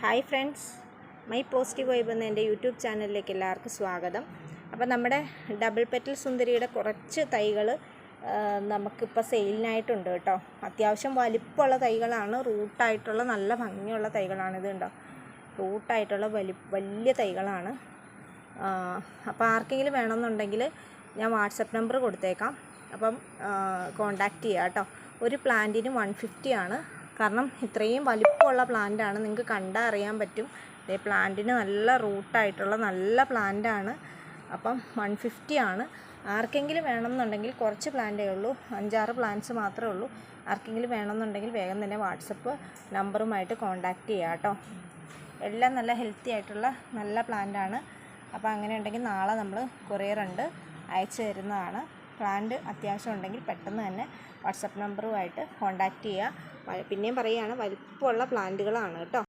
Hi friends, my positive vibe എന്ന എൻ്റെ YouTube ചാനലിലേക്ക് എല്ലാവർക്കും സ്വാഗതം. അപ്പോൾ നമ്മുടെ ഡബിൾ പെറ്റൽ സുന്ദരിയുടെ കുറച്ച് തൈകൾ നമുക്കിപ്പോൾ സെയിലിനായിട്ടുണ്ട് കേട്ടോ. അത്യാവശ്യം വലിപ്പമുള്ള തൈകളാണ്, റൂട്ടായിട്ടുള്ള നല്ല ഭംഗിയുള്ള തൈകളാണ്. ഇത് ഉണ്ടോ, റൂട്ടായിട്ടുള്ള വലിയ തൈകളാണ്. അപ്പോൾ ആർക്കെങ്കിലും വേണമെന്നുണ്ടെങ്കിൽ ഞാൻ വാട്സപ്പ് നമ്പർ കൊടുത്തേക്കാം. അപ്പം കോണ്ടാക്റ്റ് ചെയ്യുക കേട്ടോ. ഒരു പ്ലാന്റിന് 150 ആണ്. കാരണം ഇത്രയും വലിപ്പമുള്ള പ്ലാന്റാണ്, നിങ്ങൾക്ക് കണ്ടാൽ അറിയാൻ പറ്റും. പ്ലാന്റിന് നല്ല റൂട്ടായിട്ടുള്ള നല്ല പ്ലാന്റാണ്. അപ്പം 150 ആണ്. ആർക്കെങ്കിലും വേണമെന്നുണ്ടെങ്കിൽ കുറച്ച് പ്ലാന്റേ ഉള്ളൂ, 5-6 പ്ലാന്റ്സ് മാത്രമേ ഉള്ളൂ. ആർക്കെങ്കിലും വേണമെന്നുണ്ടെങ്കിൽ വേഗം തന്നെ വാട്സപ്പ് നമ്പറുമായിട്ട് കോണ്ടാക്റ്റ് ചെയ്യുക കേട്ടോ. എല്ലാം നല്ല ഹെൽത്തി ആയിട്ടുള്ള നല്ല പ്ലാന്റാണ്. അപ്പോൾ അങ്ങനെ ഉണ്ടെങ്കിൽ നാളെ നമ്മൾ കൊറിയറുണ്ട്, അയച്ചു തരുന്നതാണ്. പ്ലാന്റ് അത്യാവശ്യം ഉണ്ടെങ്കിൽ പെട്ടെന്ന് തന്നെ വാട്സപ്പ് നമ്പറുമായിട്ട് കോണ്ടാക്റ്റ് ചെയ്യുക. പിന്നെയും പറയുകയാണ്, വലിപ്പമുള്ള പ്ലാന്റുകളാണ് കേട്ടോ.